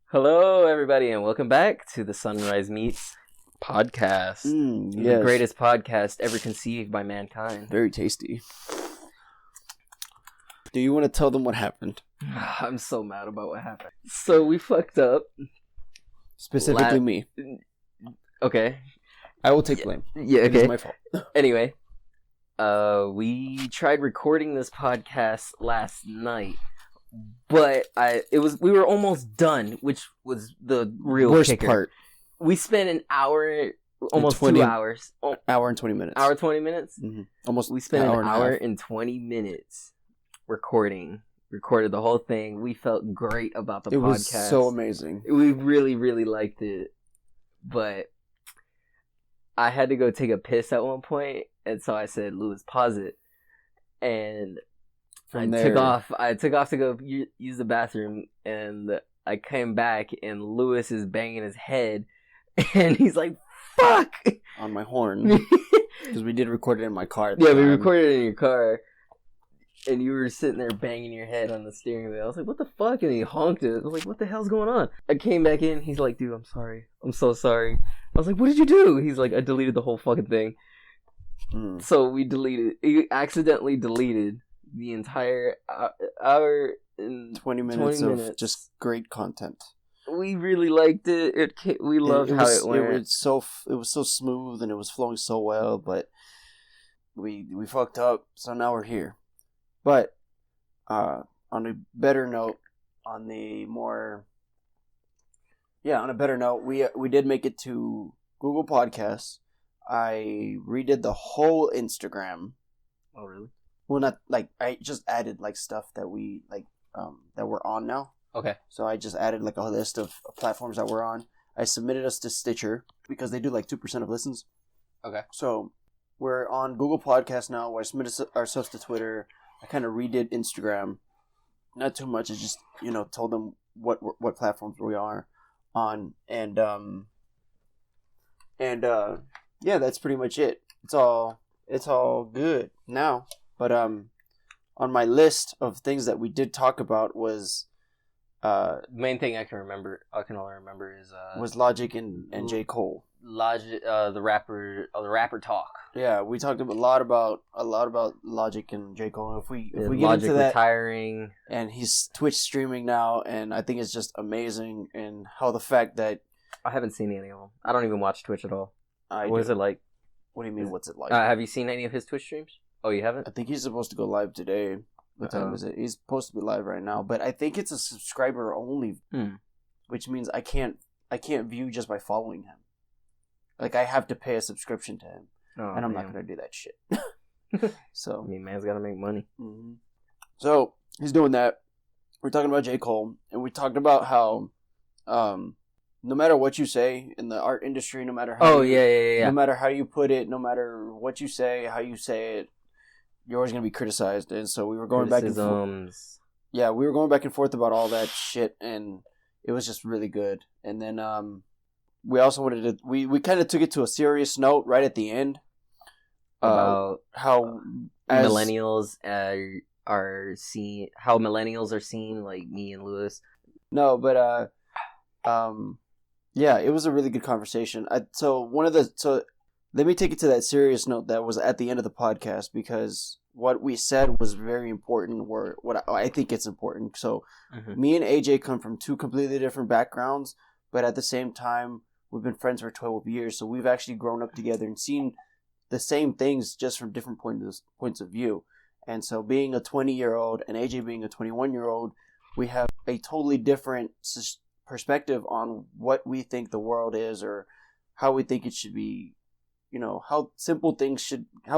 Hello, everybody, and welcome back to the Sunrise Meats podcast. The greatest podcast ever conceived by mankind. Very tasty. Do you want to tell them what happened? I'm so mad about what happened. So we fucked up. Specifically me. Okay. I will take blame. Yeah, okay. It's my fault. Anyway, we tried recording this podcast last night, but we were almost done, which was the real worst kicker. part. We spent an hour, almost 2 hours. Hour and 20 minutes. Hour 20 minutes? Mm-hmm. Almost. We spent an hour and 20 minutes recorded the whole thing. We felt great about the podcast. It was so amazing. We really, really liked it, but I had to go take a piss at one point, and so I said, "Lewis, pause it." And I took off to go use the bathroom, and I came back, and Lewis is banging his head, and he's like, "Fuck!" on my horn, because we did record it in my car. Yeah, we recorded it in your car, and you were sitting there banging your head on the steering wheel. I was like, "What the fuck?" And he honked it. I was like, "What the hell's going on?" I came back in. He's like, "Dude, I'm sorry. I'm so sorry." I was like, "What did you do?" He's like, "I deleted the whole fucking thing." So we accidentally deleted the entire hour and 20 minutes of just great content. We really liked it. We loved how it went. It was so smooth and it was flowing so well, but we fucked up. So now we're here. But on a better note, on a better note, we did make it to Google Podcasts. I redid the whole Instagram. Oh, really? Well, not like I just added like stuff that we like that we're on now. Okay. So I just added like a list of platforms that we're on. I submitted us to Stitcher because they do like 2% of listens. Okay. So we're on Google Podcasts now. I submitted ourselves to Twitter. I kind of redid Instagram. Not too much. I just told them what platforms we are on, and yeah, that's pretty much it. It's all good now. But on my list of things that we did talk about was main thing I can only remember is was Logic and J. Cole. Logic, the rapper talk. Yeah, we talked a lot about Logic and J. Cole. If we get Logic into that, retiring, and he's Twitch streaming now, and I think it's just amazing. And how the fact that I haven't seen any of them. I don't even watch Twitch at all. What is it like? What do you mean? What's it like? Have you seen any of his Twitch streams? Oh, you haven't? I think he's supposed to go live today. What time is it? He's supposed to be live right now, but I think it's a subscriber only, which means I can't view just by following him. Like I have to pay a subscription to him, and I'm not gonna do that shit. So I mean, man's gotta make money. Mm-hmm. So he's doing that. We're talking about J. Cole, and we talked about how, no matter what you say in the art industry, no matter how no matter how you put it, no matter what you say, how you say it, you're always gonna be criticized. And so we were going back and forth. Yeah, we were going back and forth about all that shit, and it was just really good. And then we also wanted to we kind of took it to a serious note right at the end about how millennials are seen, how millennials are seen, like me and Lewis. No, but yeah, it was a really good conversation. So let me take it to that serious note that was at the end of the podcast, because what we said was very important. What I think it's important. So me and AJ come from two completely different backgrounds, but at the same time, we've been friends for 12 years. So we've actually grown up together and seen the same things just from different points of view. And so being a 20-year-old and AJ being a 21-year-old, we have a totally different perspective on what we think the world is, or how we think it should be. How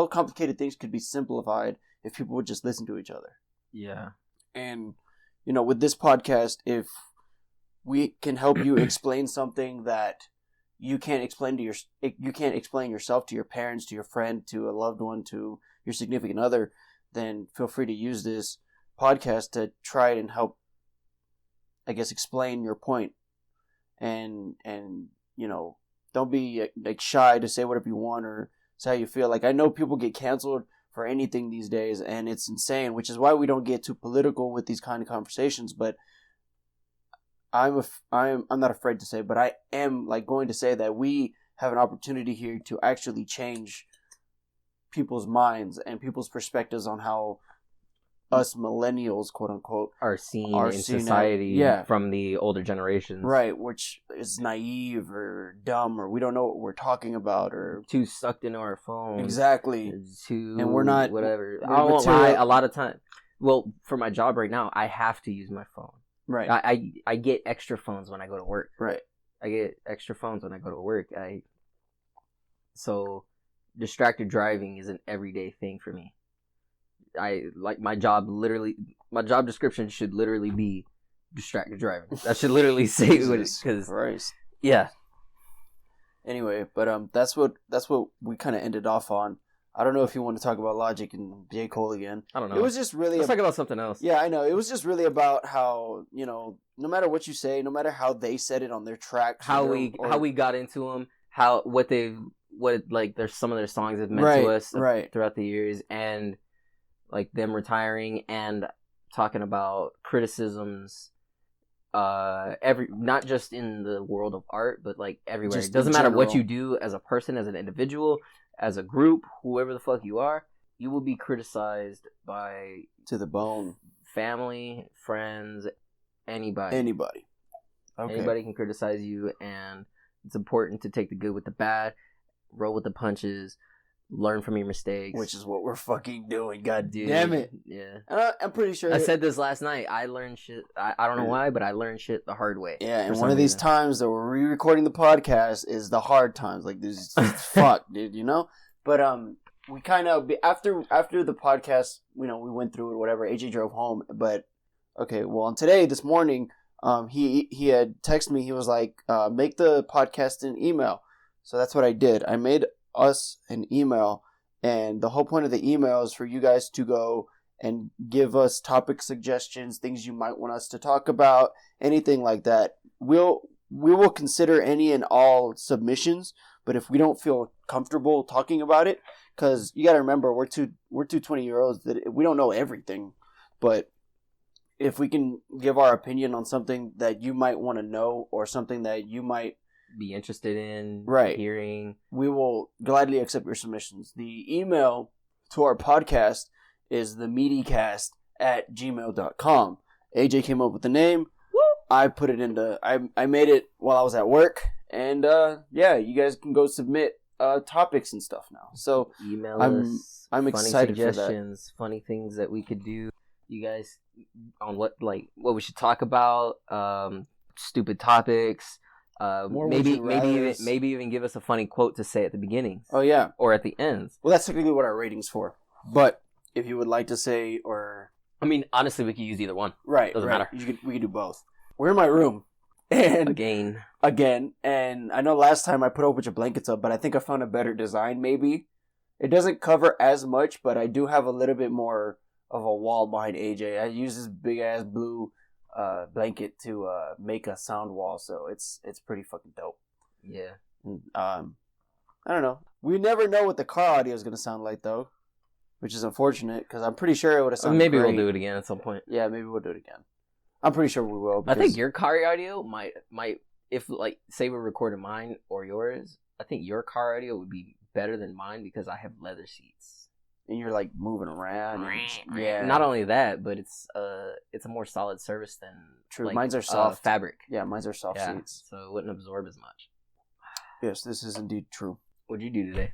complicated things could be simplified if people would just listen to each other. Yeah. And, with this podcast, if we can help you explain something that you can't explain yourself to your parents, to your friend, to a loved one, to your significant other, then feel free to use this podcast to try and help, I guess, explain your point. And don't be like shy to say whatever you want or say how you feel. Like, I know people get canceled for anything these days, and it's insane, which is why we don't get too political with these kind of conversations. But I'm not afraid to say, but I am like going to say that we have an opportunity here to actually change people's minds and people's perspectives on how us millennials, quote unquote, are seen in society from the older generations. Right, which is naive or dumb, or we don't know what we're talking about, or too sucked into our phones. Exactly. And we're not whatever. I won't lie, a lot of time. Well, for my job right now, I have to use my phone. Right. I get extra phones when I go to work. Right. I get extra phones when I go to work. So distracted driving is an everyday thing for me. I like my job description should literally be distracted driving. That should literally say Christ. Yeah. Anyway, but that's what we kind of ended off on. I don't know if you want to talk about Logic and J. Cole again. I don't know. It was just really... Let's talk about something else. Yeah, I know. It was just really about how, no matter what you say, no matter how they said it on their tracks... How we got into them, there's some of their songs have meant to us throughout the years, and like them retiring and talking about criticisms, not just in the world of art, but like everywhere. It doesn't matter what you do as a person, as an individual, as a group, whoever the fuck you are, you will be criticized by... To the bone. Family, friends, anybody. Okay. Anybody can criticize you, and it's important to take the good with the bad, roll with the punches, learn from your mistakes. Which is what we're fucking doing, god damn it. Yeah. I'm pretty sure... I said this last night, I learned shit, I don't know why, but I learned shit the hard way. Yeah, and one of these times that we're re-recording the podcast is the hard times. Like, this is fuck, dude, But, we kind of... After the podcast, we went through it, whatever, AJ drove home, but... Okay, well, this morning, he had texted me, he was like, make the podcast an email. So that's what I did. I made us an email, and the whole point of the email is for you guys to go and give us topic suggestions, things you might want us to talk about, anything like that. We will consider any and all submissions, but if we don't feel comfortable talking about it, because you got to remember we're two 20-year-olds that we don't know everything, but if we can give our opinion on something that you might want to know or something that you might be interested in hearing, we will gladly accept your submissions. The email to our podcast is themeetycast@gmail.com. AJ came up with the name. Woo! I put it I made it while I was at work, and you guys can go submit topics and stuff now. So email us. I'm excited for that. Funny things that we could do. You guys on what we should talk about, stupid topics. Maybe even give us a funny quote to say at the beginning. Oh yeah, or at the ends. Well, that's technically what our rating's for. But if you would like to say, or I mean, honestly, we could use either one. Right, doesn't matter. We could do both. We're in my room, and again, and I know last time I put a whole bunch of blankets up, but I think I found a better design. Maybe it doesn't cover as much, but I do have a little bit more of a wall behind AJ. I use this big ass blue blanket to make a sound wall, so it's pretty fucking dope. Yeah. I don't know. We never know what the car audio is gonna sound like though, which is unfortunate because I'm pretty sure it would have sounded maybe great. We'll do it again at some point. Yeah, maybe we'll do it again. I'm pretty sure we will. I think your car audio might if like say we recorded mine or yours, I think your car audio would be better than mine because I have leather seats. And you're like moving around. Yeah. Not only that, but it's a more solid surface than true. Like, mine's are soft fabric. Yeah, mine's are soft seats, so it wouldn't absorb as much. Yes, this is indeed true. What'd you do today?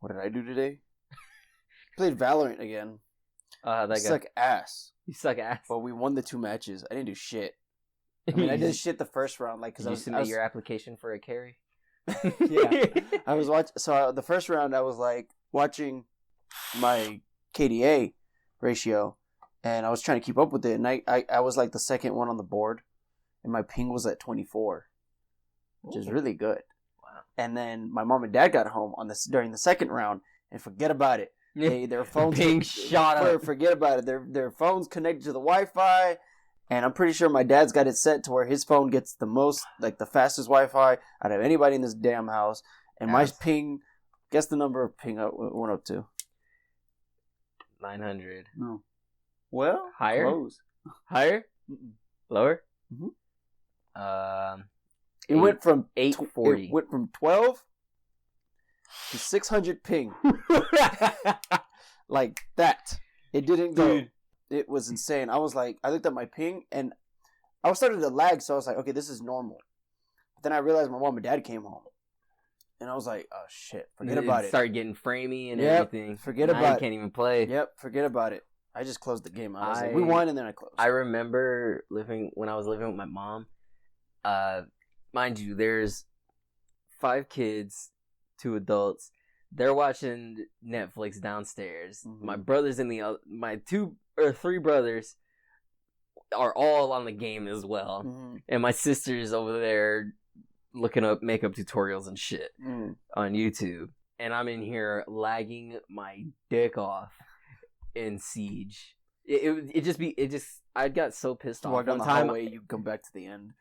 What did I do today? Played Valorant again. That suck ass. You suck ass. But we won the 2 matches. I didn't do shit. I mean, I did shit the first round, like because I submit your application for a carry. Yeah, I was watching. So the first round, I was like watching my KDA ratio, and I was trying to keep up with it, and I was like the second one on the board, and my ping was at 24, which is really good. Wow. And then my mom and dad got home during the second round, and forget about it. Their phones ping shot up. Forget about it. Their phones connected to the Wi-Fi, and I'm pretty sure my dad's got it set to where his phone gets the most, like the fastest Wi-Fi out of anybody in this damn house. And my ping, guess the number of ping went up to. 900. No. Well, higher? Close. Higher? Mm-mm. Lower? Mm-hmm. It went from 840. It went from 12 to 600 ping. Like that. It didn't go. Dude. It was insane. I was like, I looked at my ping and I was starting to lag, so I was like, okay, this is normal. But then I realized my mom and dad came home. And I was like, oh shit, forget about it. Started getting framey and everything. Forget now about it. You can't even play. Yep, forget about it. I just closed the game. I was like, we won, and then I closed. I remember when I was living with my mom. Mind you, there's 5 kids, 2 adults. They're watching Netflix downstairs. Mm-hmm. My brothers my 2 or 3 brothers are all on the game as well, and my sister's over there looking up makeup tutorials and shit on YouTube, and I'm in here lagging my dick off in Siege. I got so pissed off. Walk down the hallway, you come back to the end.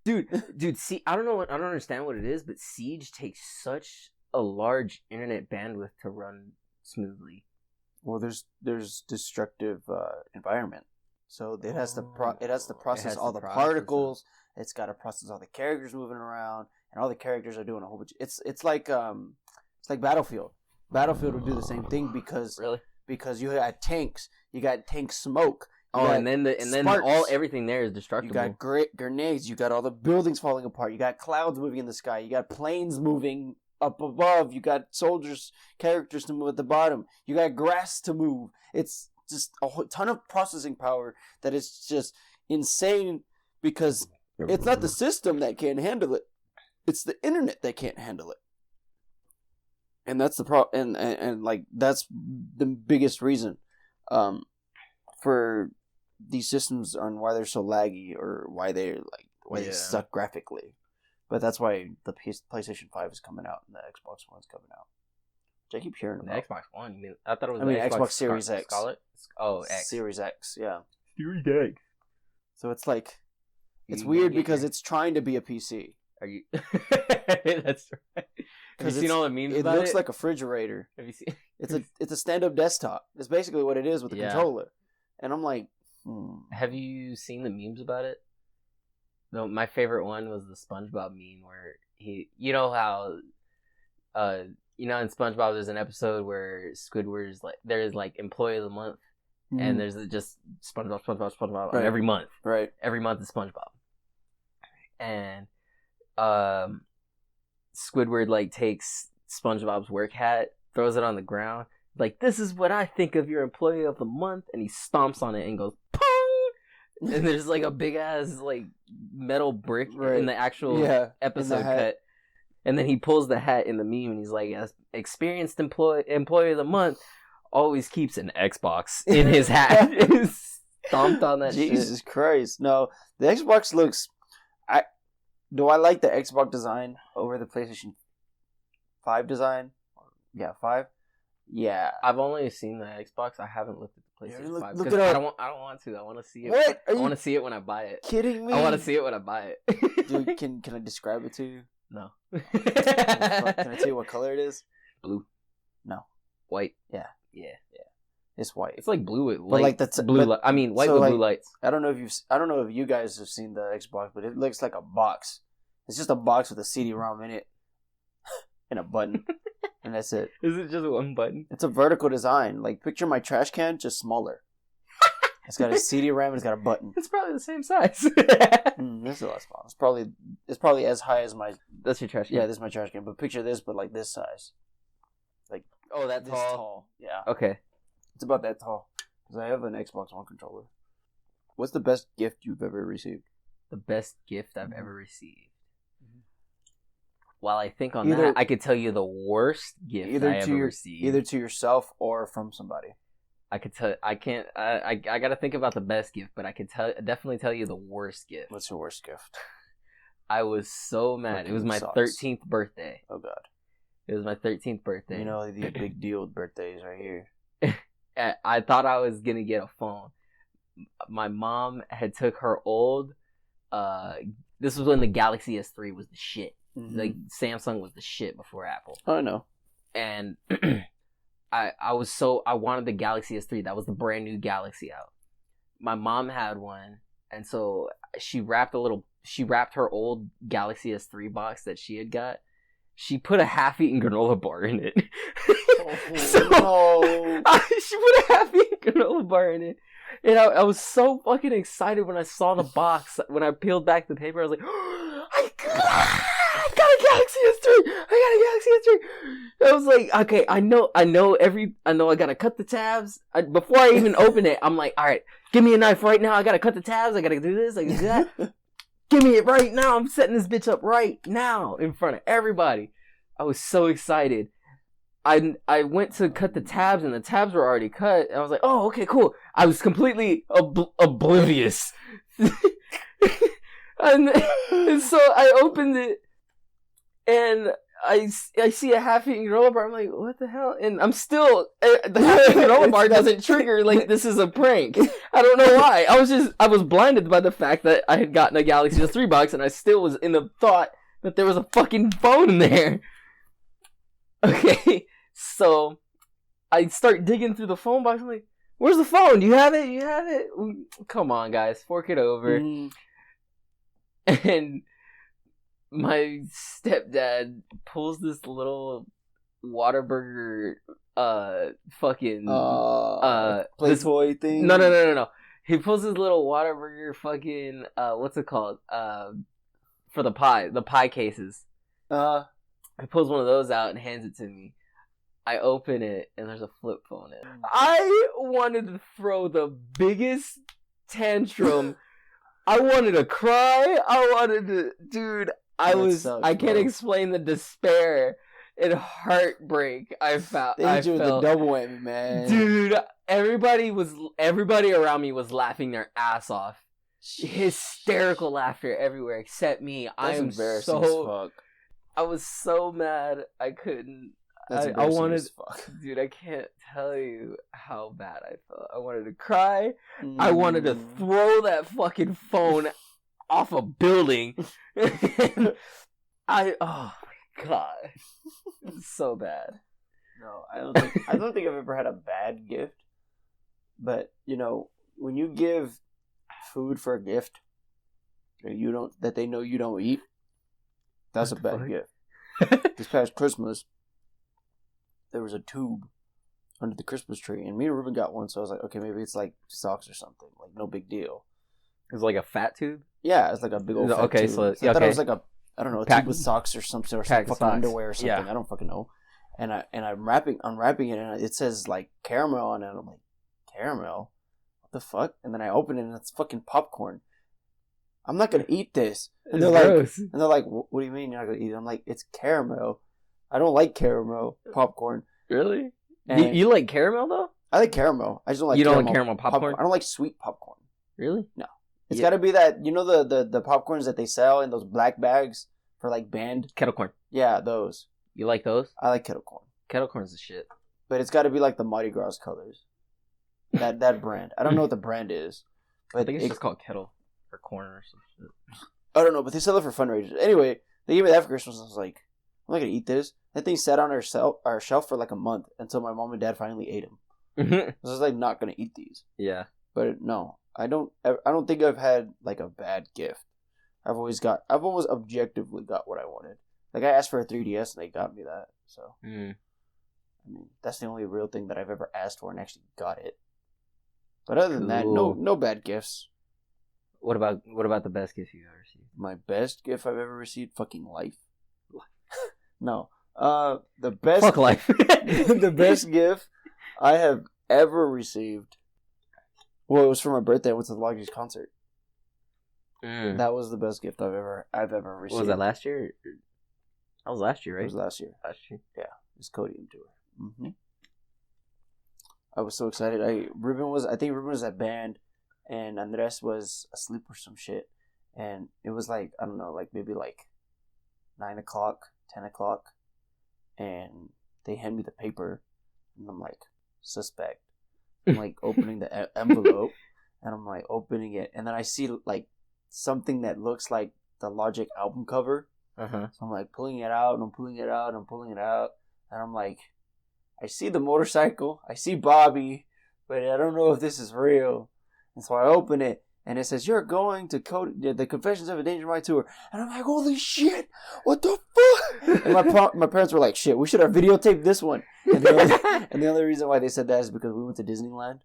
dude. See, I don't understand what it is, but Siege takes such a large internet bandwidth to run smoothly. Well, there's destructive environment, so it has to process all the particles. It's got to process all the characters moving around, and all the characters are doing a whole bunch. It's like Battlefield. Battlefield would do the same thing because you got tanks, you got tank smoke. And then everything there is destructible. You got grenades. You got all the buildings falling apart. You got clouds moving in the sky. You got planes moving up above. You got characters to move at the bottom. You got grass to move. It's just a whole ton of processing power that is just insane because it's not the system that can't handle it. It's the internet that can't handle it. And that's the problem. And like, that's the biggest reason for these systems and why they're so laggy or why they suck graphically. But that's why the PlayStation 5 is coming out and the Xbox One's coming out. Which I keep hearing about. The Xbox One? You mean, I thought it was Xbox Series X. Scarlet? Oh, X. Series X, yeah. Series X. So it's like, it's weird because it's trying to be a PC. Are you? That's right. Have you seen all the memes about it? It looks like a refrigerator. Have you seen? It's a stand-up desktop. It's basically what it is with the controller. And I'm like, Have you seen the memes about it? No, my favorite one was the SpongeBob meme where you know how, in SpongeBob there's an episode where Squidward's like, there's like Employee of the Month, and there's just SpongeBob right. every month. Right. Every month is SpongeBob. And Squidward like takes SpongeBob's work hat, throws it on the ground, like, this is what I think of your Employee of the Month, and he stomps on it and goes pong, and there's like a big ass like metal brick in the actual episode cut, and then he pulls the hat in the meme and he's like, experienced employee of the month always keeps an Xbox in his hat. Stomped on that shit. Jesus Christ. No, the Xbox looks, do I like the Xbox design over the PlayStation 5 design? Yeah, 5. Yeah, I've only seen the Xbox. I haven't looked at the PlayStation 5 look because I don't want to. I want to see it. What? I want to see it when I buy it. Kidding me? I want to see it when I buy it. Dude, can I describe it to you? No. Can I tell you what color it is? Blue. No. White. Yeah. It's white. It's like blue with light. But like that's blue. White with blue lights. I don't know if you guys have seen the Xbox, but it looks like a box. It's just a box with a CD-ROM in it and a button. And that's it. Is it just one button? It's a vertical design. Like, picture my trash can, just smaller. It's got a CD-RAM and it's got a button. It's probably the same size. This is a lot smaller. It's probably as high as my... That's your trash can? Yeah, this is my trash can. But picture this, but like this size. Like, that tall. Yeah. Okay. It's about that tall. Because I have an Xbox One controller. What's the best gift you've ever received? The best gift I've ever received. While I think on that, I could tell you the worst gift I ever received. Either to yourself or from somebody. I could tell. I can't. I got to think about the best gift, but I could definitely tell you the worst gift. What's your worst gift? I was so mad. It was my 13th birthday. Oh God. It was my 13th birthday. You know the big deal with birthdays right here. I thought I was gonna get a phone. My mom had took her old. This was when the Galaxy S3 was the shit. Mm-hmm. Like, Samsung was the shit before Apple. Oh, I know. And I wanted the Galaxy S3. That was the brand new Galaxy out. My mom had one, and so she wrapped a little she wrapped her old Galaxy S3 box that she had got. She put a half-eaten granola bar in it. No. She put a half-eaten granola bar in it. And I was so fucking excited when I saw the box. When I peeled back the paper, I was like, I got a Galaxy S3! I got a Galaxy S3! I was like, okay, I know I gotta cut the tabs. Before I even open it, I'm like, alright, give me a knife right now. I gotta cut the tabs. I gotta do this. I gotta do that. Give me it right now. I'm setting this bitch up right now in front of everybody. I was so excited. I went to cut the tabs and the tabs were already cut. And I was like, oh, okay, cool. I was completely oblivious. and so I opened it and I see a half-eaten granola bar. I'm like, what the hell? And I'm still, the half-eaten granola bar doesn't trigger like this is a prank. I don't know why. I was blinded by the fact that I had gotten a Galaxy S3 box and I still was in the thought that there was a fucking phone in there. Okay, so I start digging through the phone box. I'm like, where's the phone? Do you have it? You have it? Come on, guys. Fork it over. And my stepdad pulls this little Whataburger fucking play toy thing. No. He pulls his little Whataburger fucking what's it called? For the pie cases. He pulls one of those out and hands it to me. I open it and there's a flip phone in it. I wanted to throw the biggest tantrum. I wanted to cry. Dude, I can't explain the despair and heartbreak I felt. They hit you with the double whammy, man. Dude, everybody around me was laughing their ass off. Hysterical laughter everywhere except me. That's embarrassing as fuck. I was so mad I couldn't. That's I wanted, as fuck. Dude, I can't tell you how bad I felt. I wanted to cry. I wanted to throw that fucking phone off a building. Oh my god, it's so bad. No, I don't think I've ever had a bad gift. But you know, when you give food for a gift that they know you don't eat, that's a bad gift. This past Christmas, there was a tube under the Christmas tree, and me and Ruben got one, so I was like, okay, maybe it's like socks or something, like no big deal. It was like a fat tube? Yeah, it's like a big old fat tube. So I thought it was like a tube with socks or something, or some fucking underwear or something. Yeah. I don't fucking know. And I'm unwrapping it, and it says like caramel on it. And I'm like, caramel? What the fuck? And then I open it, and it's fucking popcorn. I'm not gonna eat this. And they're like, what do you mean you're not gonna eat it? I'm like, it's caramel. I don't like caramel popcorn. Really? You like caramel though? I like caramel. I just don't like. You don't like caramel popcorn? I don't like sweet popcorn. Really? No. It's got to be that, you know, the popcorns that they sell in those black bags for like band kettle corn. Yeah, those. You like those? I like kettle corn. Kettle corn's the shit. But it's got to be like the Mardi Gras colors. That brand. I don't know what the brand is. But I think it's just called kettle or corn or some shit. I don't know, but they sell it for fundraisers. Anyway, they gave me that for Christmas. I was like, I'm not gonna eat this. That thing sat on our shelf for like a month until my mom and dad finally ate them. I was like, not gonna eat these. Yeah. But no, I don't think I've had like a bad gift. I've always objectively got what I wanted. Like I asked for a 3DS and they got me that. So I mean, that's the only real thing that I've ever asked for and actually got it. But other than that, no bad gifts. What about the best gift you've ever received? My best gift I've ever received? Fucking life. No. The best. Fuck life. The best gift I have ever received. Well, it was for my birthday. I went to the Logi's concert. That was the best gift I've ever received. What was that, last year? That was last year, right? It was last year. Yeah. It was Cody and tour. Mm-hmm. I was so excited. I think Ruben was at band, and Andres was asleep or some shit. And it was like, I don't know, like maybe like 9 o'clock, 10 o'clock. And they hand me the paper. And I'm like, suspect. I'm like opening the envelope. And I'm like opening it. And then I see like something that looks like the Logic album cover. Uh-huh. So I'm like pulling it out, and I'm pulling it out, and I'm pulling it out. And I'm like, I see the motorcycle. I see Bobby. But I don't know if this is real. And so I open it. and it says, "You're going to the Confessions of a Danger Mind tour," and I'm like, "Holy shit! What the fuck?" And my parents were like, "Shit, we should have videotaped this one." And the only reason why they said that is because we went to Disneyland.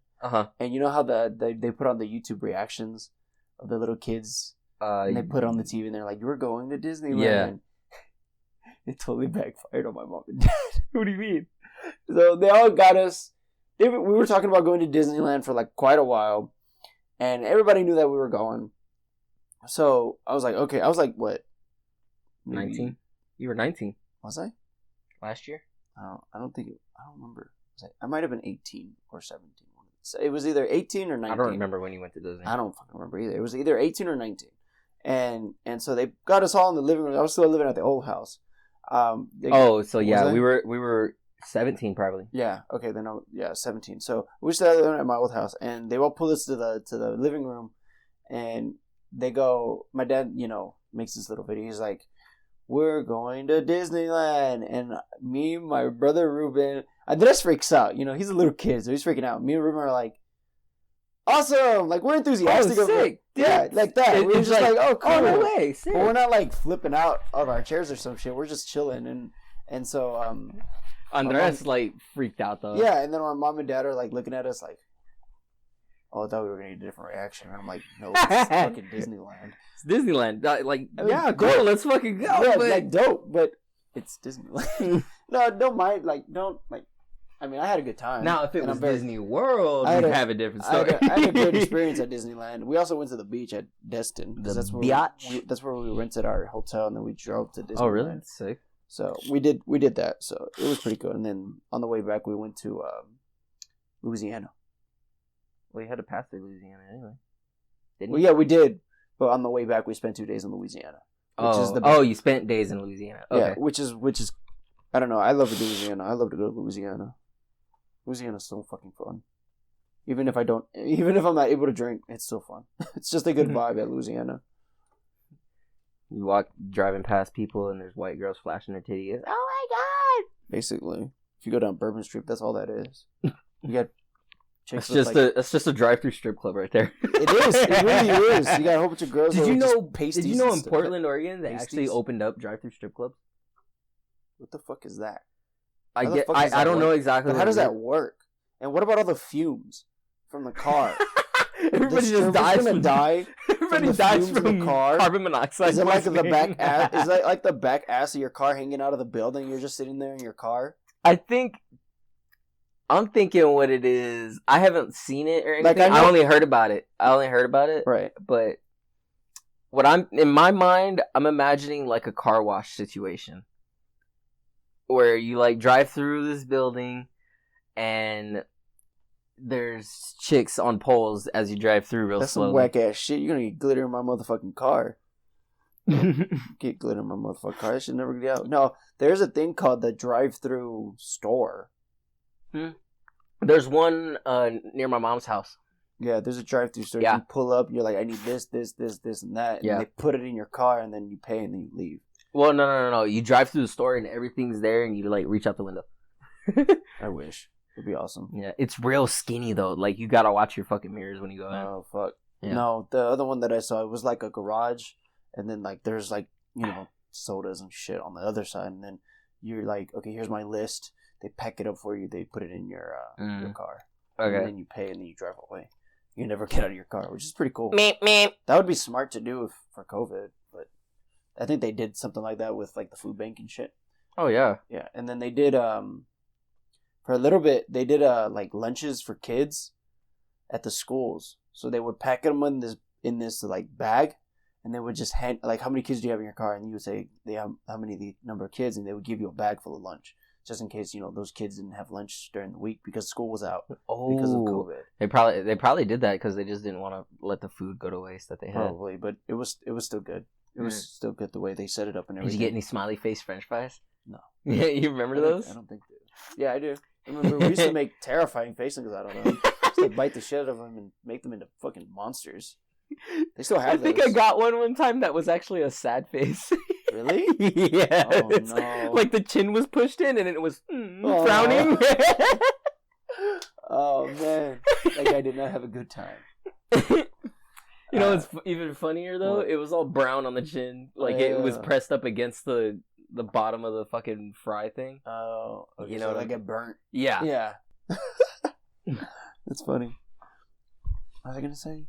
And you know how they put on the YouTube reactions of the little kids, and they put it on the TV, and they're like, "You were going to Disneyland." Yeah. It totally backfired on my mom and dad. What do you mean? So they all got us. We were talking about going to Disneyland for like quite a while, and everybody knew that we were going. So I was like, okay. I was like, what? 19? You were 19. Was I? Last year? I don't remember. I might have been 18 or 17. It was either 18 or 19. I don't remember when you went to Disney. I don't fucking remember either. It was either 18 or 19. And so they got us all in the living room. I was still living at the old house. We were 17 probably. Yeah. Okay. Then 17. So we were still living at my old house, and they all pull us to the living room, and they go. My dad, makes this little video. He's like, "We're going to Disneyland," and me, my brother Ruben, Andres freaks out. He's a little kid, so he's freaking out. Me and Ruben are like, "Awesome!" Like, we're enthusiastic. Oh, sick. Yeah, like that. We're just like, "Oh, cool." Oh, no way. Sick. But we're not like flipping out of our chairs or some shit. We're just chilling, and so Andres like freaked out though. Yeah, and then my mom and dad are like looking at us like, "Oh, I thought we were gonna get a different reaction." And I'm like, "No, it's fucking Disneyland." It's Disneyland. Cool. Let's fucking go. Yeah, like dope, but it's Disneyland. No, don't mind. I mean, I had a good time. Now, if it was Disney World, we'd have a different story. I had a great experience at Disneyland. We also went to the beach at Destin. That's where we rented our hotel, and then we drove to Disneyland. Oh, really? That's sick. So we did that. So it was pretty good. And then on the way back, we went to Louisiana. Well, you had to pass through Louisiana anyway. Didn't you? Yeah, we did. But on the way back, we spent 2 days in Louisiana. You spent days in Louisiana. Okay. Yeah, which is I don't know. I love Louisiana. I love to go to Louisiana. Louisiana's so fucking fun. Even if I'm not able to drink, it's still fun. It's just a good vibe at Louisiana. You driving past people and there's white girls flashing their titties. Oh my god! Basically, if you go down Bourbon Street, that's all that is. You got chicks. It's just a drive-through strip club right there. It is. It really is. You got a whole bunch of girls. Did you know in Portland, Oregon, they actually opened up drive-through strip clubs? What the fuck is that? I don't know exactly. But how does that work? And what about all the fumes from the car? Everybody just dies from die. Everybody dies from the car. Carbon monoxide. Is it like the back ass? Is that like the back ass of your car hanging out of the building? You're just sitting there in your car. I'm thinking what it is. I haven't seen it or anything. I only heard about it. Right. But what in my mind, I'm imagining like a car wash situation. Where you like drive through this building and there's chicks on poles as you drive through real slowly. That's some whack ass shit. You're gonna get glitter in my motherfucking car. Get glitter in my motherfucking car. That should never get out. No, there's a thing called the drive-through store. There's one near my mom's house. Yeah, there's a drive-through store. Yeah. You pull up, you're like, I need this, and that. Yeah. And they put it in your car, and then you pay, and then you leave. Well, no. You drive through the store and everything's there, and you like reach out the window. I wish. It'd be awesome. Yeah, it's real skinny though. Like you gotta watch your fucking mirrors when you go in. Oh fuck. Yeah. No, the other one that I saw, it was like a garage, and then like there's like sodas and shit on the other side, and then you're like, okay, here's my list. They pack it up for you. They put it in your car. Okay. And then you pay, and then you drive away. You never get out of your car, which is pretty cool. Meep. That would be smart to do for COVID, but I think they did something like that with like the food bank and shit. Oh yeah. Yeah, and then they did for a little bit they did like lunches for kids at the schools. So they would pack them in this like bag, and they would just hand like, how many kids do you have in your car? And you would say how many the number of kids, and they would give you a bag full of lunch. Just in case, those kids didn't have lunch during the week because school was out because of COVID. They probably did that because they just didn't want to let the food go to waste that they had. Probably, but it was still good. It was still good the way they set it up and everything. Did you get any smiley face French fries? No. Yeah, you remember those? I don't think so. Yeah, I do. I remember we used to make terrifying faces out of them. So they bite the shit out of them and make them into fucking monsters. They still have those. I think I got one time that was actually a sad face. Really? Yeah. Oh, no. Like the chin was pushed in and it was frowning. Oh, man. That guy did not have a good time. You know what's even funnier though? What? It was all brown on the chin, like it was pressed up against the bottom of the fucking fry thing. Oh, okay, you know, so like it burnt. Yeah. Yeah. That's funny. What was I gonna say?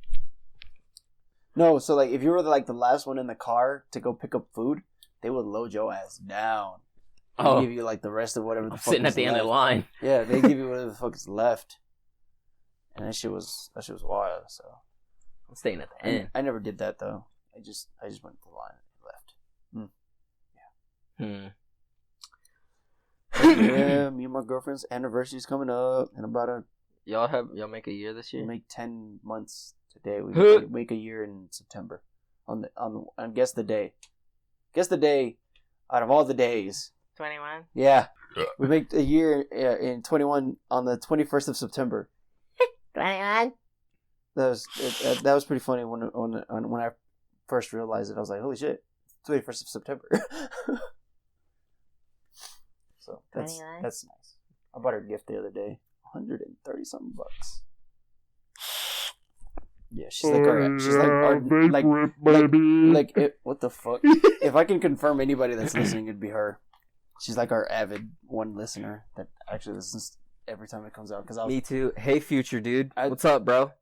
No, so like if you were like the last one in the car to go pick up food, they would load your ass down. They give you like the rest of whatever the fuck sitting at the end of the line. Yeah, they give you whatever the fuck is left. And that shit was wild. So I'm staying at the end. I never did that though. I just went to the line and left. Yeah, me and my girlfriend's anniversary's coming up in about Y'all make a year this year? We make 10 months today. We make a year in September. On guess the day. Guess the day out of all the days. 21. Yeah, we make a year in 21 on the 21st of September. 21. That was pretty funny when I first realized it. I was like, holy shit, 21st of September. So that's nice. I bought her a gift the other day, $130 something. Yeah, she's like what the fuck? If I can confirm anybody that's listening, it'd be her. She's like our avid one listener that actually listens every time it comes out. Me too. Hey, future dude, what's up, bro?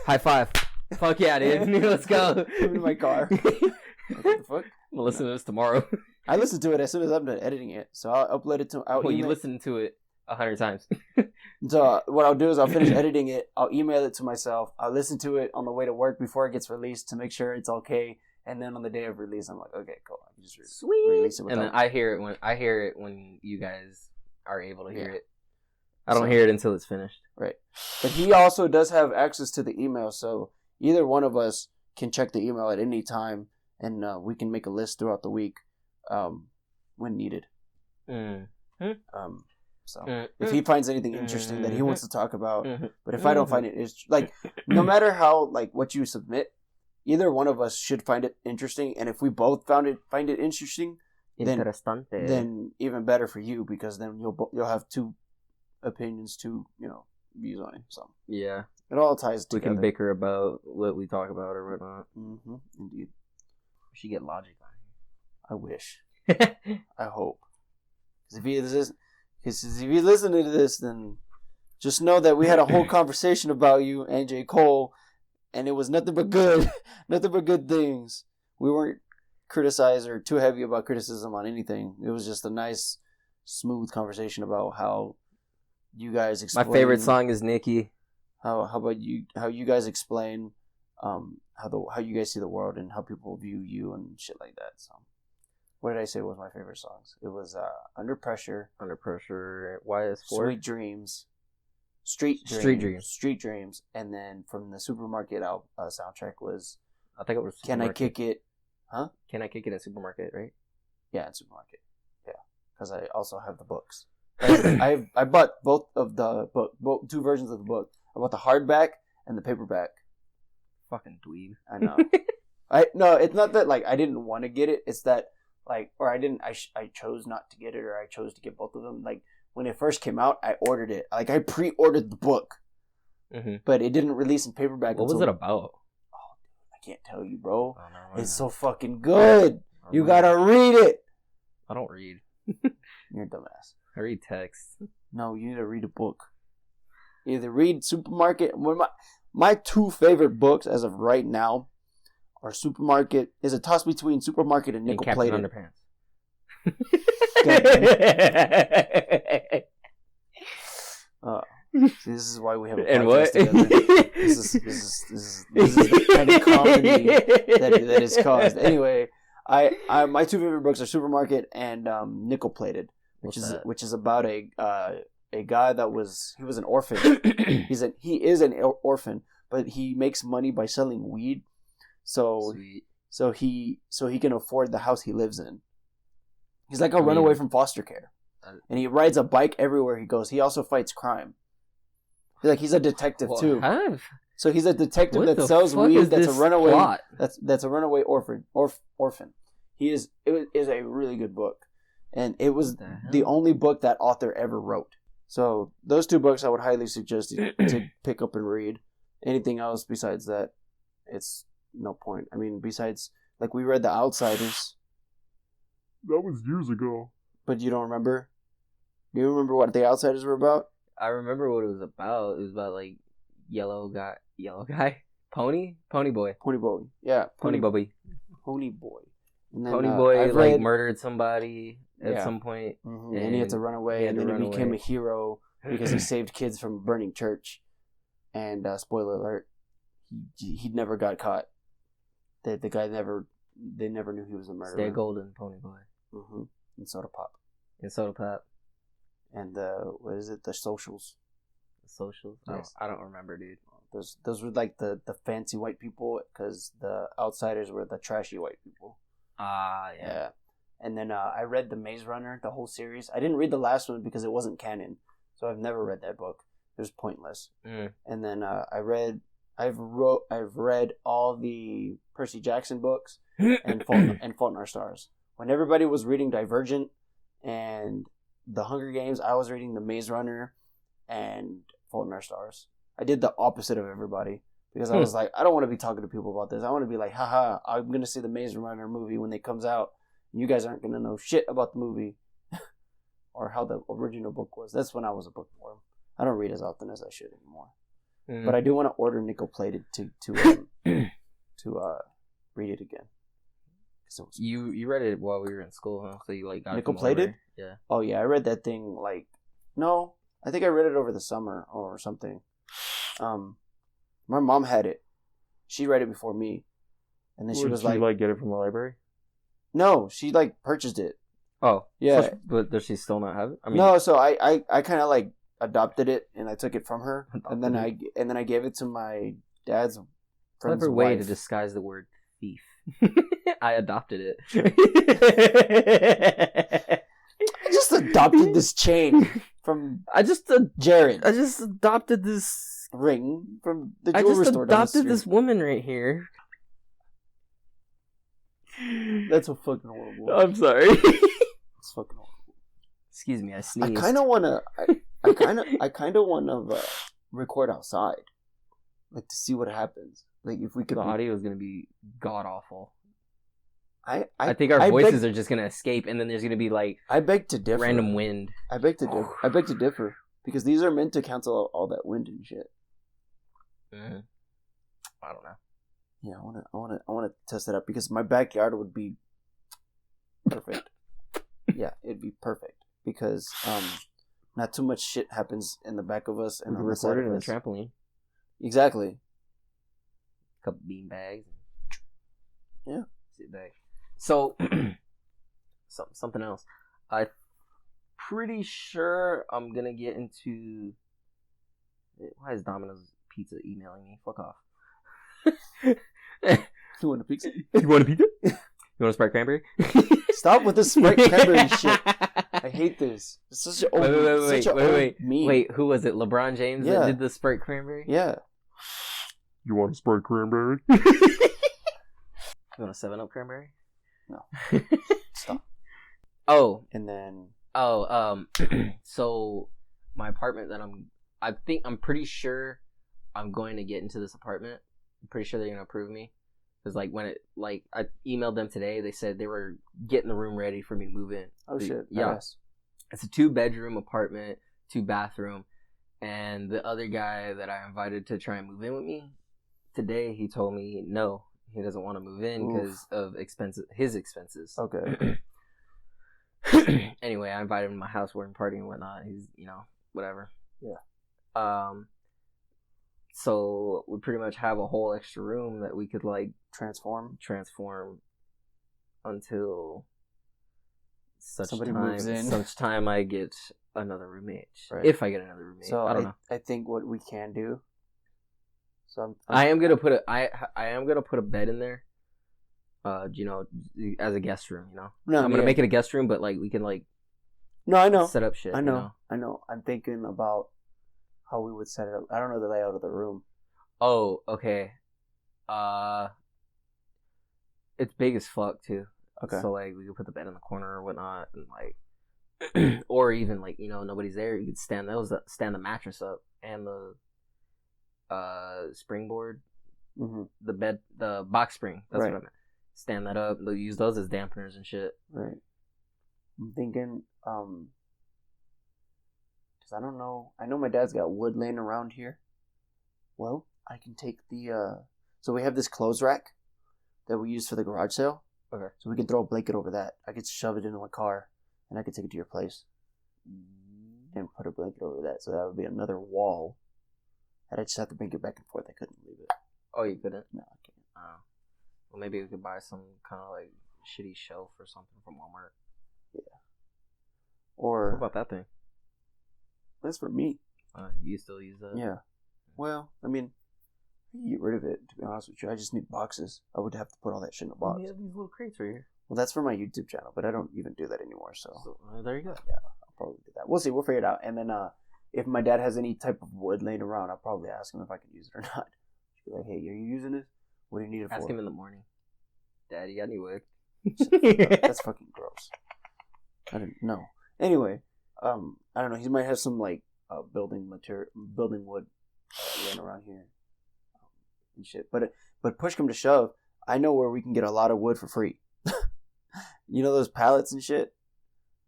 High five. Fuck yeah, dude. Let's go. I'm in my car. What the fuck? I'm gonna listen to this tomorrow. I listen to it as soon as I'm done editing it, so I'll upload it to. You listen to it 100 times. So what I'll do is I'll finish editing it. I'll email it to myself. I'll listen to it on the way to work before it gets released to make sure it's okay. And then on the day of release, I'm like, okay, cool. I can just release it. And then I hear it when you guys are able to hear it. I don't hear it until it's finished. Right. But he also does have access to the email, so either one of us can check the email at any time, and we can make a list throughout the week when needed. So if he finds anything interesting that he wants to talk about, but if I don't find it, it's like no matter how like what you submit, either one of us should find it interesting, and if we both find it interesting, then even better for you, because then you'll have two opinions, two views on it. So yeah, it all ties together. We can bicker about what we talk about or whatnot. Indeed, we should get Logic on here. I wish. I hope. Because if you listen to this, then just know that we had a whole conversation about you and J. Cole, and it was nothing but good, nothing but good things. We weren't criticized or too heavy about criticism on anything. It was just a nice, smooth conversation about how you guys explain. My favorite song is Nikki. How about you? How you guys explain how you guys see the world and how people view you and shit like that. So, what did I say was my favorite songs? It was Under Pressure, YS4, Sweet Dreams, Street Dreams, and then from the Supermarket soundtrack was I think it was Can I Kick It? Huh? Can I Kick It at Supermarket? Right? Yeah, in Supermarket. Yeah, because I also have the books. I bought both of the two versions of the book. I bought the hardback and the paperback. Fucking dweeb. I know. No, it's not that like I didn't want to get it. It's that like, or I didn't. I chose not to get it, or I chose to get both of them. Like when it first came out, I ordered it. Like I pre-ordered the book, but it didn't release in paperback. What was it about? Oh, dude, I can't tell you, bro. Oh, no, it's so fucking good. You gotta read it. I don't read. You're a dumbass. I read text. No, you need to read a book. Either read Supermarket. My two favorite books as of right now are Supermarket. Is a toss between Supermarket and Nickel Plated. Underpants. This is why we have a and podcast what? together. This is the kind of comedy that is caused. Anyway, I my two favorite books are Supermarket and Nickel Plated, which is about a guy that was an orphan. He is an orphan, but he makes money by selling weed. So he can afford the house he lives in. He's like a runaway from foster care, and he rides a bike everywhere he goes. He also fights crime. He's a detective too. So he's a detective that sells weed. That's a runaway. Plot? That's a runaway orphan. It is a really good book, and it was the only book that author ever wrote. So those two books I would highly suggest you to pick up and read. Anything else besides that, it's no point. I mean, besides, like, we read The Outsiders. That was years ago. But you don't remember? Do you remember what The Outsiders were about? I remember what it was about. It was about like yellow guy, pony boy, Yeah, pony boy. Pony Boy. And then, Pony boy I've like read- murdered somebody at Yeah. some point. Mhm, and he had to run away, and then he became a hero because he saved kids from a burning church. And spoiler alert, he never got caught. The guy they never knew he was a murderer. Stay golden, pony boy. Mm-hmm. And Soda Pop. And soda pop. And what is it? The Socials. The socials. Yes. I don't remember, dude. Those were like the fancy white people, because the Outsiders were the trashy white people. Yeah. And then I read The Maze Runner, the whole series. I didn't read the last one because it wasn't canon, so I've never read that book. It was pointless. And then I've read all the Percy Jackson books and Fault in Our Stars. When everybody was reading Divergent and The Hunger Games, I was reading The Maze Runner and Fault in Our Stars. I did the opposite of everybody because I was like, I don't want to be talking to people about this. I want to be like, haha, I'm going to see the Maze Runner movie when it comes out. You guys aren't going to know shit about the movie or how the original book was. That's when I was a bookworm. I don't read as often as I should anymore. But I do want to order Nickel Plated to read it again. You read it while we were in school, huh? So you like got Nickel Plated? Yeah. Oh yeah, I read that thing no, I think I read it over the summer or something. My mom had it. She read it before me, and then she was like, get it from the library? no, she purchased it. Oh Yeah, but does she still not have it? I mean, no. So I kind of adopted it, and I took it from her, and then I gave it to my dad's friend's clever way wife. to disguise the word thief. I adopted it. I just adopted this chain from Jared. I just adopted this Ring from the I jewelry just store down the adopted street. this woman right here. That's so fucking horrible. I'm sorry. It's fucking horrible. Excuse me, I sneezed. I kind of wanna. I kind of wanna record outside, to see what happens. If we could. The audio is gonna be god awful. I think our voices are just gonna escape, and then there's gonna be I beg to differ. random wind. I beg to differ because these are meant to cancel all that wind and shit. Mm-hmm. I don't know. Yeah, I wanna test it out because my backyard would be perfect. Yeah, it'd be perfect because not too much shit happens in the back of us and We can on the side record it of in a us. trampoline. Exactly. A couple bean bags. Yeah. Sit back. So, something else. I'm pretty sure I'm gonna get into. Why is Domino's Pizza emailing me? Fuck off. You want a pizza? You want a pizza? You want a Sprite cranberry? Stop with this Sprite cranberry shit. I hate this. It's such an old, Wait. meme. Wait, who was it? LeBron James Yeah. that did the Sprite cranberry? Yeah. You want a Sprite cranberry? You want a 7-Up cranberry? No. Stop. Oh, And then so my apartment that I'm pretty sure I'm going to get into this apartment. I'm pretty sure they're gonna approve me. Because I emailed them today. They said they were getting the room ready for me to move in. oh shit. Yeah. Yes. It's a 2-bedroom apartment, 2-bathroom, and the other guy that I invited to try and move in with me today, he told me no, he doesn't want to move in because of his expenses. Okay. Anyway, I invited him to my house, we're partying and whatnot. He's whatever. Yeah. So we pretty much have a whole extra room that we could Transform until such Somebody time moves in. such time I get another roommate. Right. If I get another roommate. So I don't know. I think what we can do. So I am gonna put a bed in there. As a guest room. No, I'm gonna make it a guest room, but we can No, I know. set up shit. I know. I'm thinking about how we would set it up. I don't know the layout of the room. Oh, okay. It's big as fuck too. Okay. So we could put the bed in the corner or whatnot, and or even nobody's there. You could stand the mattress up and the springboard Mm-hmm. the box spring. That's Right. what I meant. Stand that up. They'll use those as dampeners and shit. Right. I'm thinking, because I don't know. I know my dad's got wood laying around here. Well, I can take the, so we have this clothes rack that we use for the garage sale. Okay. So we can throw a blanket over that. I could shove it into my car, and I could take it to your place and put a blanket over that. So that would be another wall. And I just have to bring it back and forth. I couldn't leave it. Oh, you couldn't? No, I can't. Oh. Well, maybe we could buy some kind of like shitty shelf or something from Walmart. Yeah. Or What about that thing? that's for me. You still use that? Yeah. Well, I mean, I can get rid of it, to be honest with you. I just need boxes. I would have to put all that shit in a box. We have these little crates right here. Well, that's for my YouTube channel, but I don't even do that anymore, so There you go. I'll probably do that. We'll see. We'll figure it out. And then if my dad has any type of wood laying around, I'll probably ask him if I can use it or not. Just be like, hey, are you using this? What do you need it for? Ask him in the morning. Dad, you got any wood? That's fucking gross. I didn't know. Anyway, I don't know. He might have some like building wood laying around here and shit. But push come to shove, I know where we can get a lot of wood for free. You know those pallets and shit?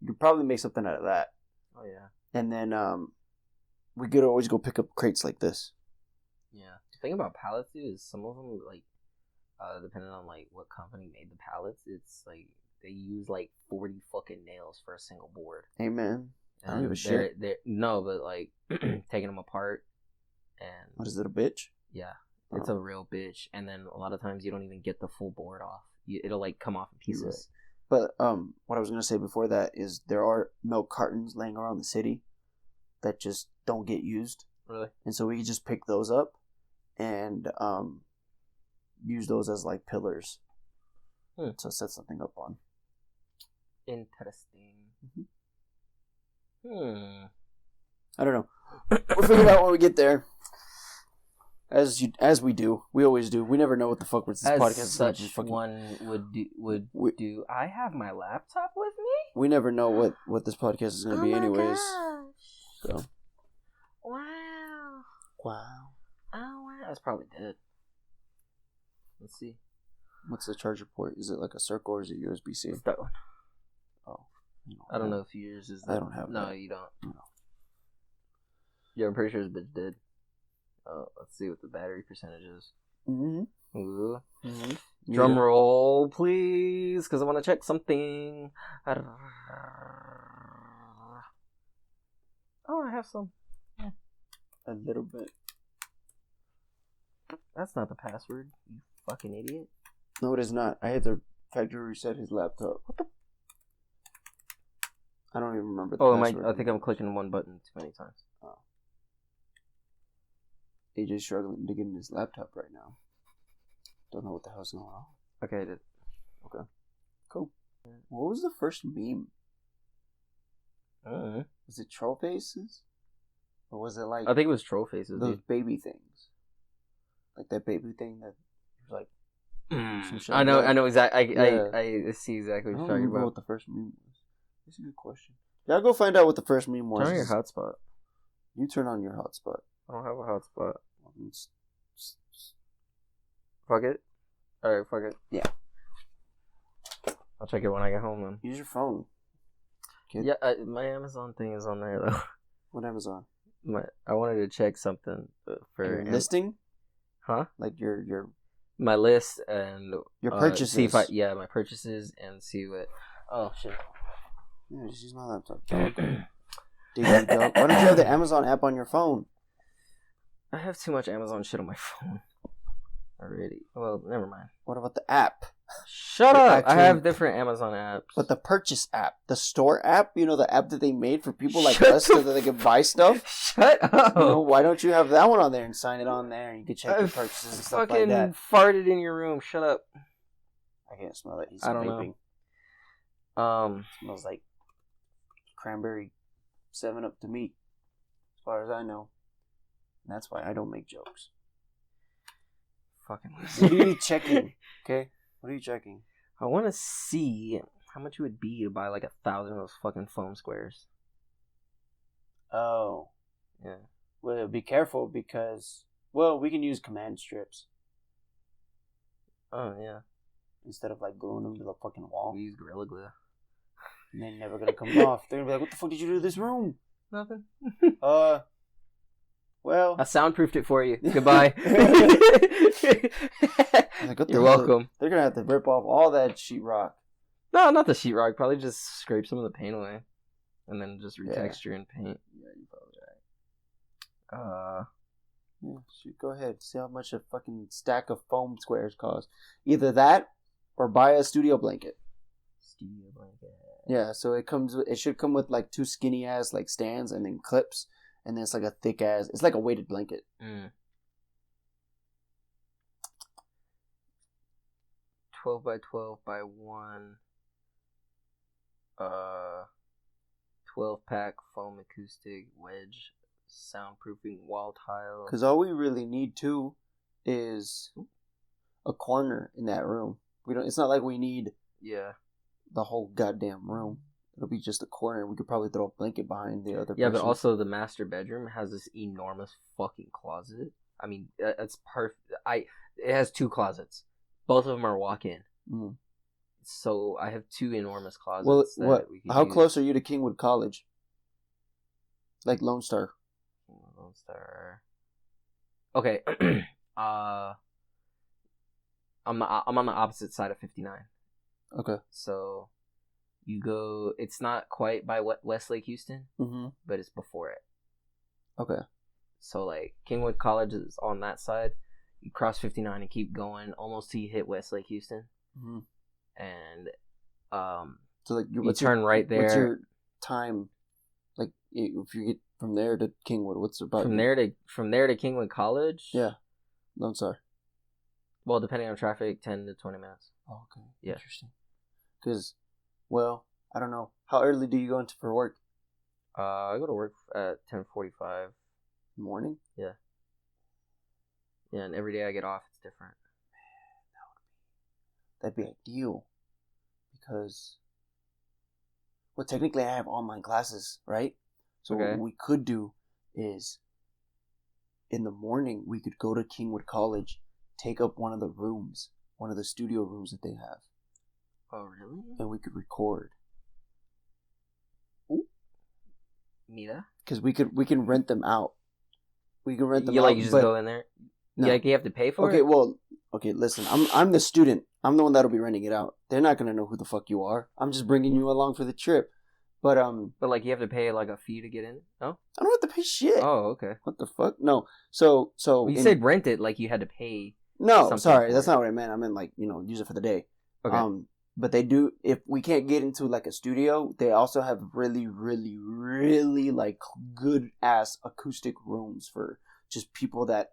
You could probably make something out of that. Oh yeah. And then we could always go pick up crates like this. Yeah. The thing about pallets, dude, is some of them like, depending on like what company made the pallets, it's like they use like 40 fucking nails for a single board. Amen. I don't give a shit. No, but like taking them apart and What is it, a bitch? yeah, it's a real bitch. And then a lot of times you don't even get the full board off. It'll like come off in pieces. But what I was gonna say before that is there are milk cartons laying around the city that just don't get used, Really? and so we could just pick those up and use those as like pillars to set something up on. Interesting. I don't know. We'll figure it out when we get there. As we do, we always do. We never know what the fuck with this As podcast is such fucking... one would do. I have my laptop with me. We never know what this podcast is going to be, anyways. Gosh. So. Wow. Wow. Oh wow. That's probably dead. Let's see. What's the charger port? Is it like a circle or is it USB-C? It's that one. Oh. I don't know if yours is. I don't have No, that. you don't. No. Yeah, I'm pretty sure this bitch did. Let's see what the battery percentage is. Mm-hmm. Ooh. Mm-hmm. Drum roll, please, because I want to check something. Oh, I have some. Yeah. A little bit. That's not the password, you fucking idiot. No, it is not. I had to factory reset his laptop. What the? I don't even remember the password. I think I'm clicking one button too many times. Oh. AJ's struggling to get in his laptop right now. Don't know what the hell's going on. Okay, I did. Okay. Cool. What was the first meme? Was it troll faces? Or was it like... I think it was troll faces, those dude. baby things. Like that baby thing that was like... some shit I like know, that. I know exactly. Yeah. I see exactly I what don't you're talking remember about. what the first meme was. That's a good question. Yeah, I'll go find out what the first meme was. Turn on your hotspot. You turn on your hotspot. I don't have a hotspot. It's- Fuck it. Alright, fuck it. Yeah. I'll check it when I get home then. Use your phone. Kid. Yeah, my Amazon thing is on there though. What Amazon? I wanted to check something for Your listing? Huh? Like your My list and purchases. See if my purchases and see what. Oh shit. Yeah, just use my laptop. Dude, why don't you have the Amazon app on your phone? I have too much Amazon shit on my phone already. Well, never mind. What about the app? Shut The up! actual- I have different Amazon apps. But the purchase app, the store app, you know, the app that they made for people like Shut us so that they can buy stuff. Shut up! You know, why don't you have that one on there and sign it on there and you can check your purchases and stuff like fucking that? farted in your room. Shut up. I can't smell it. He's I don't vaping. know. Smells like cranberry 7-Up to me, as far as I know. And that's why I don't make jokes. Fucking. What are you checking? Okay? What are you checking? I want to see how much it would be to buy like 1,000 of those fucking foam squares. Oh. Yeah. Well, be careful because, well, we can use command strips. Oh yeah. instead of like gluing them to the fucking wall. We use Gorilla Glue. And they're never gonna come off. They're gonna be like, "What the fuck did you do to this room?" Nothing. Well, I soundproofed it for you. Goodbye. like, what the You're hell? welcome. They're gonna have to rip off all that sheetrock. No, not the sheetrock. Probably just scrape some of the paint away, and then just retexture and paint. Yeah, you're probably right. Uh, Yeah, shoot, go ahead. See how much a fucking stack of foam squares cost. Either that or buy a studio blanket. studio blanket. Yeah, so it should come with like 2 skinny ass like stands and then clips, and then it's like a thick ass. It's like a weighted blanket. 12 by 12 by 1. 12 pack foam acoustic wedge soundproofing wall tile. Because all we really need too is a corner in that room. We don't. It's not like we need the whole goddamn room. It'll be just a corner. We could probably throw a blanket behind the other. Yeah, person. but also the master bedroom has this enormous fucking closet. I mean, it's perfect. It has 2 closets. Both of them are walk-in. Mm. So I have 2 enormous closets. Well, that we could how use. close are you to Kingwood College? Like Lone Star. Lone Star. Okay. I'm on the opposite side of 59. Okay. So you go. It's not quite by Westlake Houston, but it's before it. Okay. So like Kingwood College is on that side. You cross 59 and keep going almost till you hit Westlake Houston, and so like you turn right there. What's your time? Like if you get from there to Kingwood, what's about from there to Kingwood College? Yeah, Lone Star. Well, depending on traffic, 10 to 20 minutes. Oh, okay. Yeah. Interesting. Because, well, I don't know. How early do you go into for work? I go to work at 10:45. Morning? Yeah. Yeah, and every day I get off, it's different. That'd be ideal. Because, well, technically I have online classes, right? So what we could do is, in the morning, we could go to Kingwood College, take up one of the rooms, one of the studio rooms that they have. Oh, really? And we could record. Ooh. Mira? Because we can rent them out. We can rent them out. You just go in there? No. You have to pay for it? Okay, listen. I'm the student. I'm the one that'll be renting it out. They're not going to know who the fuck you are. I'm just bringing you along for the trip. But like you have to pay like a fee to get in? No? I don't have to pay shit. Oh, okay. What the fuck? No. So well, you said rent it like you had to pay. No, sorry. That's not what I meant. I meant like, use it for the day. Okay. But they do, if we can't get into like a studio, they also have really, really, really like good ass acoustic rooms for just people that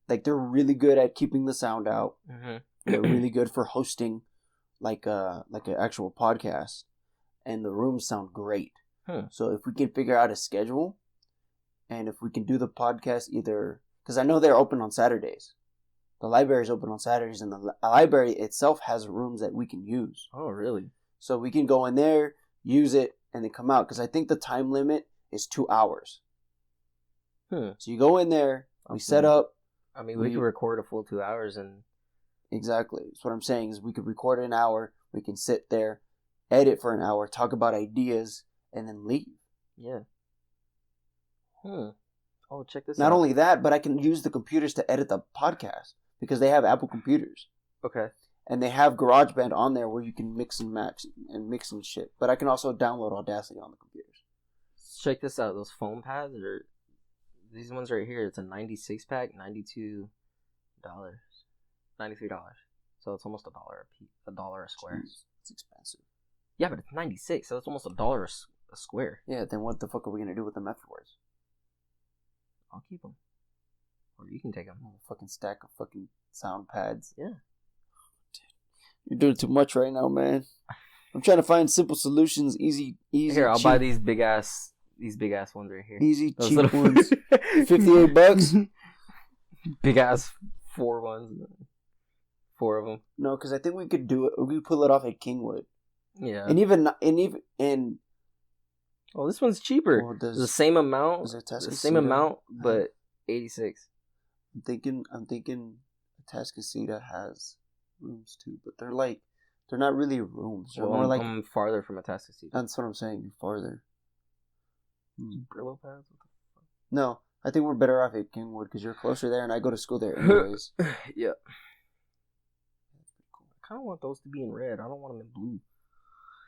like they're really good at keeping the sound out. Mm-hmm. They're really good for hosting like an actual podcast, and the rooms sound great. So if we can figure out a schedule, and if we can do the podcast either, because I know they're open on Saturdays. The library is open on Saturdays, and the library itself has rooms that we can use. Oh, really? So we can go in there, use it, and then come out. Because I think the time limit is 2 hours. So you go in there, we set up. I mean, we could record a full 2 hours and... Exactly. That's what I'm saying, is we could record an hour, we can sit there, edit for an hour, talk about ideas, and then leave. Yeah. Oh, check this out. Not only that, but I can use the computers to edit the podcast. Because they have Apple computers. Okay. And they have GarageBand on there where you can mix and match and mix and shit. But I can also download Audacity on the computers. Check this out. Those foam pads are... These ones right here, it's a 96 pack, $92. $93. So it's almost $1 a square. Jeez, it's expensive. Yeah, but it's 96, so it's almost $1 a square. Yeah, then what the fuck are we going to do with them afterwards? I'll keep them. Or you can take them. A fucking stack of fucking sound pads. Yeah. You're doing too much right now, man. I'm trying to find simple solutions, easy. Here, I'll cheap. buy these big ass ones right here. Easy, Those cheap little... ones. $58. Big ass 4 ones. 4 of them. No, because I think we could do it. We could pull it off at Kingwood. Yeah. And oh, this one's cheaper. Well, the same amount. The same amount, but $86. I'm thinking Tascasita has rooms too, but they're not really rooms. They're Well, more like I'm farther from Atascocita. that's what I'm saying. You're farther. Brillo pads? No, I think we're better off at Kingwood because you're closer there, and I go to school there anyways. Yeah. I kind of want those to be in red. I don't want them in blue.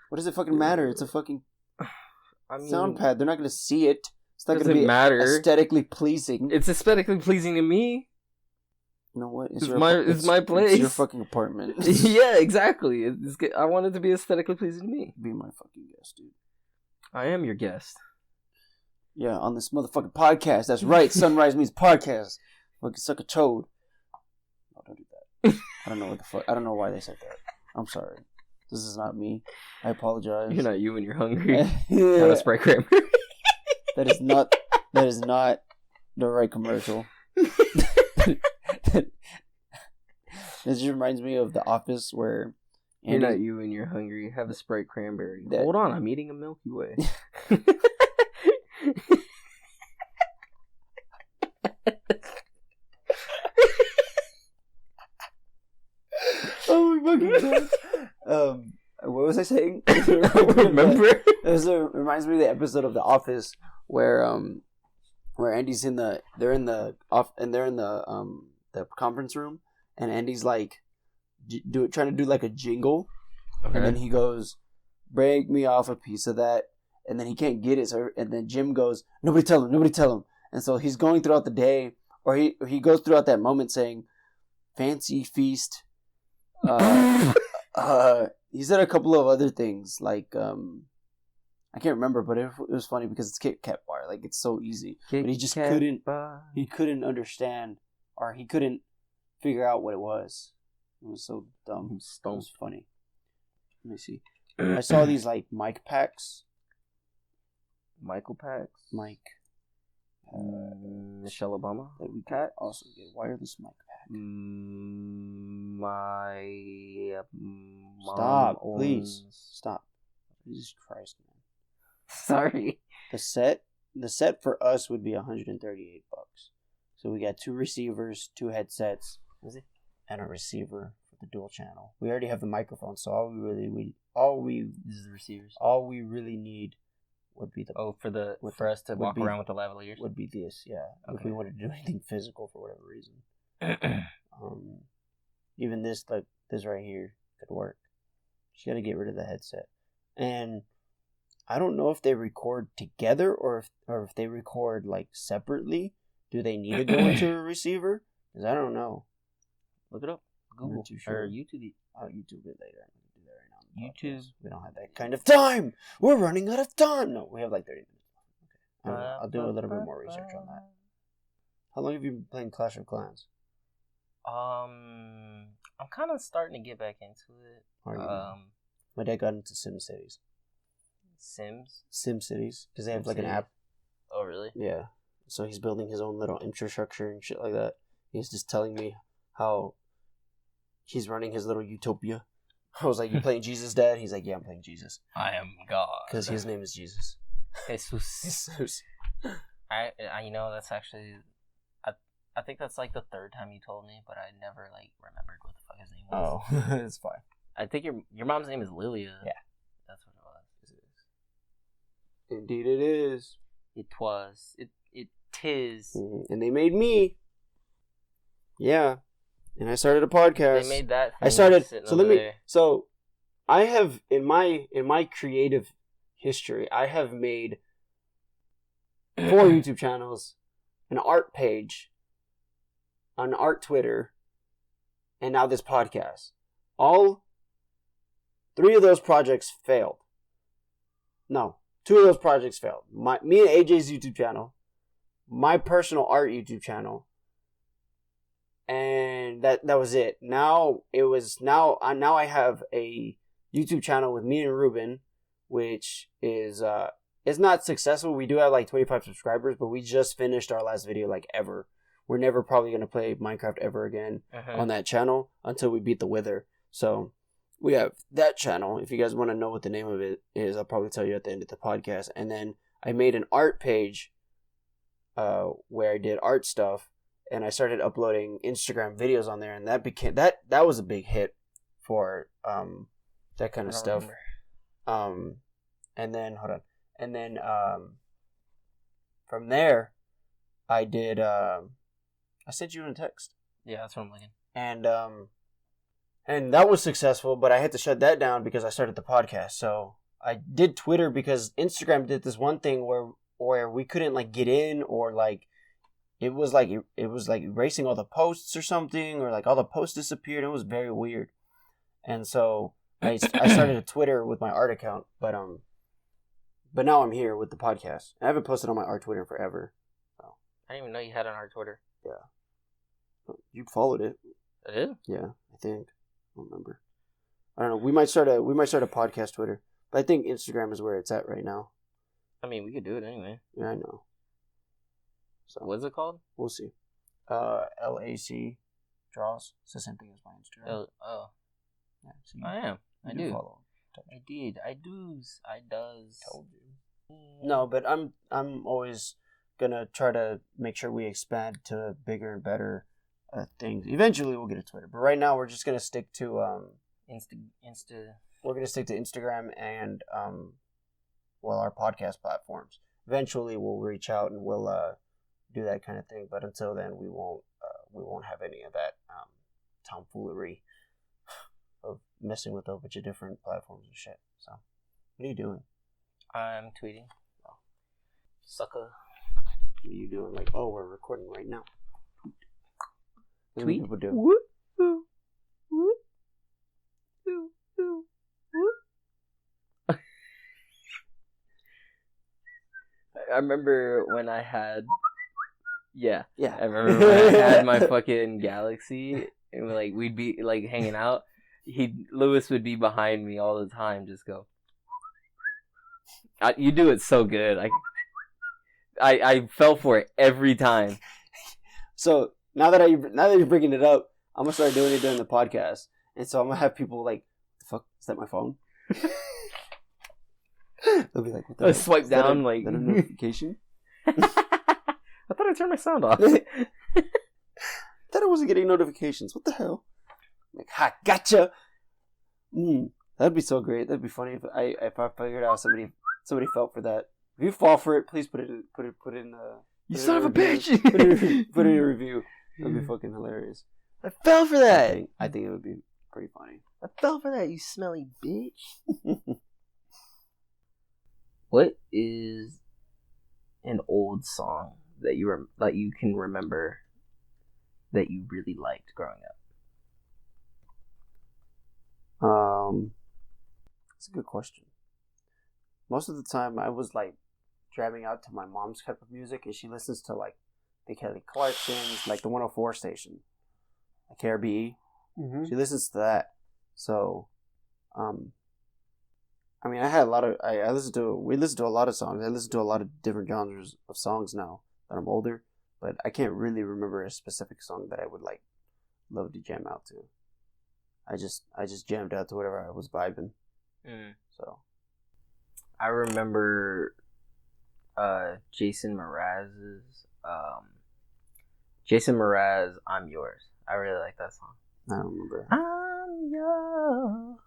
What does it fucking matter? It's a fucking I mean, sound pad. They're not gonna see it. It's not doesn't gonna be matter. aesthetically pleasing. It's aesthetically pleasing to me. You know what? It's my place. It's your fucking apartment. Yeah, exactly. I want it to be aesthetically pleasing to me. Be my fucking guest, dude. I am your guest. Yeah, on this motherfucking podcast. That's right. Sunrise Meets Podcast. Fucking suck a chode. No, don't do that. I don't know what the fuck. I don't know why they said that. I'm sorry. This is not me. I apologize. You're not you when you're hungry. Have a Sprite cranberry. That is not the right commercial. This just reminds me of The Office where You're not you when you're hungry. Have a Sprite cranberry. That- Hold on, I'm eating a Milky Way. Oh my fucking god. What was I saying? Remember? It reminds me of the episode of The Office where Andy's they're in the conference room, and Andy's like trying to do like a jingle, and then he goes, "Break me off a piece of that," and then he can't get it, and then Jim goes, nobody tell him," and so he's going throughout the day, or he goes throughout that moment saying, "Fancy feast." He said a couple of other things like I can't remember, but it was funny because it's Kit Kat bar, like it's so easy, but he just couldn't understand, or he couldn't figure out what it was. It was so dumb. It was funny. Let me see. I saw these like mic packs. Michael packs. Mic. Michelle Obama. That we could also get wireless mic pack. My Stop, mom please. owns- Stop. Jesus Christ, man. Sorry. The set for us would be $138. So we got 2 receivers, 2 headsets, and a receiver for the dual channel. We already have the microphone, so This is the receivers. all we really need would be for us to walk around with the lavaliers. would be this, yeah. If Okay. we wanted to do anything physical for whatever reason. Even this, like this right here, could work. Just gotta get rid of the headset. And I don't know if they record together or if they record like separately. Do they need to go into a receiver? Because I don't know. Look it up. I'm Google not too sure. or YouTube it. I'll YouTube it later. I'm gonna do that right now. on the YouTube. podcast. We don't have that kind of time. We're running out of time. No, we have like 30 minutes. Okay. I'll do a little bit more research on that. How long have you been playing Clash of Clans? I'm kind of starting to get back into it. How are you doing? My dad got into SimCities. Sims. SimCities, because they have like an SimCity. app. Oh, really? Yeah. So he's building his own little infrastructure and shit like that. He's just telling me how he's running his little utopia. I was like, "You playing Jesus, Dad?" He's like, "Yeah, I'm playing Jesus." I am God. Because his name is Jesus. Jesus. Jesus. I that's actually, I think that's like the third time you told me, but I never like remembered what the fuck his name was. Oh, it's fine. I think your mom's name is Lilia. Yeah. That's what it was. Indeed it is. It was. It tis. And they made me. Yeah. And I started a podcast. They made that. I started. sitting So over let me. there. So, I have in my creative history, I have made 4 YouTube channels, an art page, an art Twitter, and now this podcast. All 3 of those projects failed. No, 2 of those projects failed. Me and AJ's YouTube channel, my personal art YouTube channel, and that was it. Now I have a YouTube channel with me and Ruben, which is it's not successful. We do have like 25 subscribers, but we just finished our last video like ever. We're never probably gonna play Minecraft ever again on that channel until we beat the Wither. So we have that channel. If you guys want to know what the name of it is, I'll probably tell you at the end of the podcast. And then I made an art page where I did art stuff, and I started uploading Instagram videos on there, and that was a big hit. for that kind I of don't stuff. remember. And then hold on, and then from there, I did. I sent you in a text, Yeah, that's what I'm looking. and that was successful, but I had to shut that down because I started the podcast. So I did Twitter because Instagram did this one thing where we couldn't like get in, or like it was like erasing all the posts or something, or like all the posts disappeared. It was very weird, and so I started a Twitter with my art account, but now I'm here with the podcast. I haven't posted on my art Twitter in forever. So. I didn't even know you had an art Twitter. Yeah, you followed it. I did? Yeah, I think. I don't remember. I don't know. We might start a podcast Twitter, but I think Instagram is where it's at right now. I mean, we could do it anyway. Yeah, I know. So What's it called? we'll see. LAC draws. It's the same thing as my Instagram. Oh, Yeah, so I am. I you do. follow. I did. I does. I does. Told you. No, but I'm always gonna try to make sure we expand to bigger and better things. Eventually, we'll get a Twitter, but right now we're just gonna stick to Insta. We're gonna stick to Instagram and our podcast platforms. Eventually, we'll reach out and we'll do that kind of thing. But until then, we won't have any of that tomfoolery of messing with a bunch of different platforms and shit. So, what are you doing? I'm tweeting. Oh. Sucker. What are you doing? Like, oh, we're recording right now. What do Tweet? people do? Whoop, whoop, whoop, whoop, whoop, whoop. I remember when I had... Yeah. Yeah. I remember when I had my fucking Galaxy, and like we'd be like hanging out. Lewis would be behind me all the time, just go. You do it so good. I fell for it every time. So now that you're bringing it up, I'm gonna start doing it during the podcast, and so I'm gonna have people like, "The fuck, is that my phone?" They'll be like, "What the heck? Swipe Is that down a, like is that a notification?" I thought I turned my sound off. Thought I wasn't getting notifications. What the hell? I'm like, ha, gotcha. That'd be so great. That'd be funny if I figured out somebody fell for that. If you fall for it, please put it in. You son of a bitch! Put it in a review. That'd be fucking hilarious. I fell for that. I think it would be pretty funny. I fell for that, you smelly bitch. What is an old song that you can remember that you really liked growing up? That's a good question. Most of the time, I was like jamming out to my mom's type of music, and she listens to like the Kelly Clarksons, like the 104 station, like KRBE. Mm-hmm. She listens to that. So, I mean, we listen to a lot of songs. I listen to a lot of different genres of songs now that I'm older, but I can't really remember a specific song that I would like love to jam out to. I just jammed out to whatever I was vibing. So, I remember Jason Mraz's "I'm Yours." I really like that song. I don't remember. I'm yours.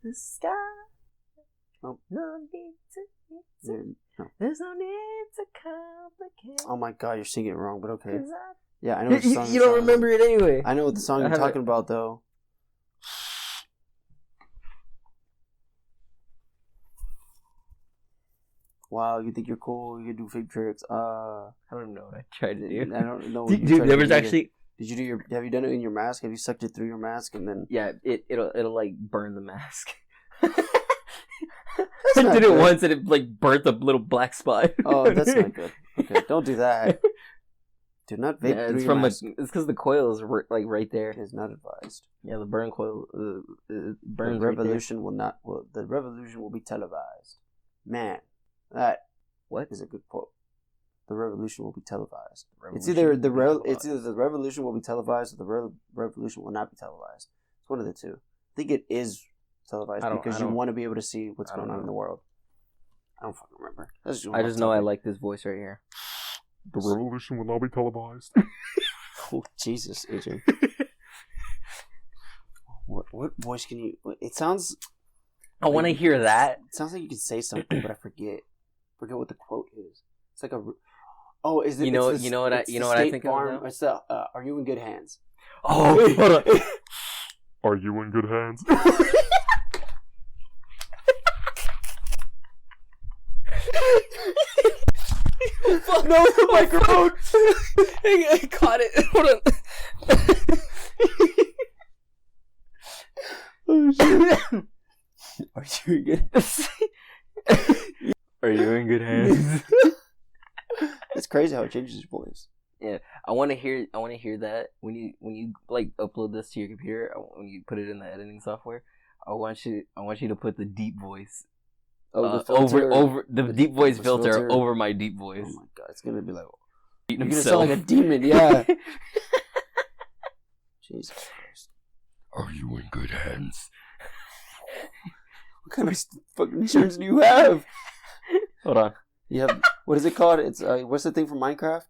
The sky. Oh. No need to. No. There's no need to complicate. Oh my god, you're singing it wrong, but okay. 'Cause Yeah, I know what the song you don't remember it anyway. I know what the song you're talking about, though. Wow, you think you're cool? You can do fake tricks. I don't even know what I tried to do. I don't know. What Dude, there was actually. Did you do your? Have you done it in your mask? Have you sucked it through your mask and then? Yeah, it'll like burn the mask. That's I did it good. once and it like burnt a little black spot. Oh, that's not good. Okay, don't do that. Do not vape Yeah, through it's your from mask. it's because the coil is like right there. It is not advised. Yeah, the burn coil burns. The right revolution will not. The revolution will be televised. Man, that What? is a good quote. The revolution will be televised. there. It's either the revolution will be televised or the revolution will not be televised. It's one of the two. I think it is televised because you want to be able to see what's going on in the world. I don't fucking remember. I just know I like this voice right here. The revolution will not be televised. Oh, Jesus, AJ. What voice can you? It sounds. I want to hear that. It sounds like you can say something, but I forget. Forget what the quote is. It's like a. Oh, is it? You know what I think Farm, of now? It's the. Are you in good hands? Oh, hold on. Are you in good hands? Fuck, no, the microphone. I caught it. Hold on. Oh shit! Are you in good? Are you in good hands? It's crazy how it changes your voice. Yeah, I want to hear that when you like upload this to your computer. When you put it in the editing software, I want you to put the deep voice Oh, the filter, over the deep voice filter filter over my deep voice. Oh my god, it's gonna be like You're gonna sound like a demon. Yeah. Jesus Christ. Are you in good hands? What kind of fucking insurance do you have? Hold on. You have, what is it called? It's what's the thing from Minecraft?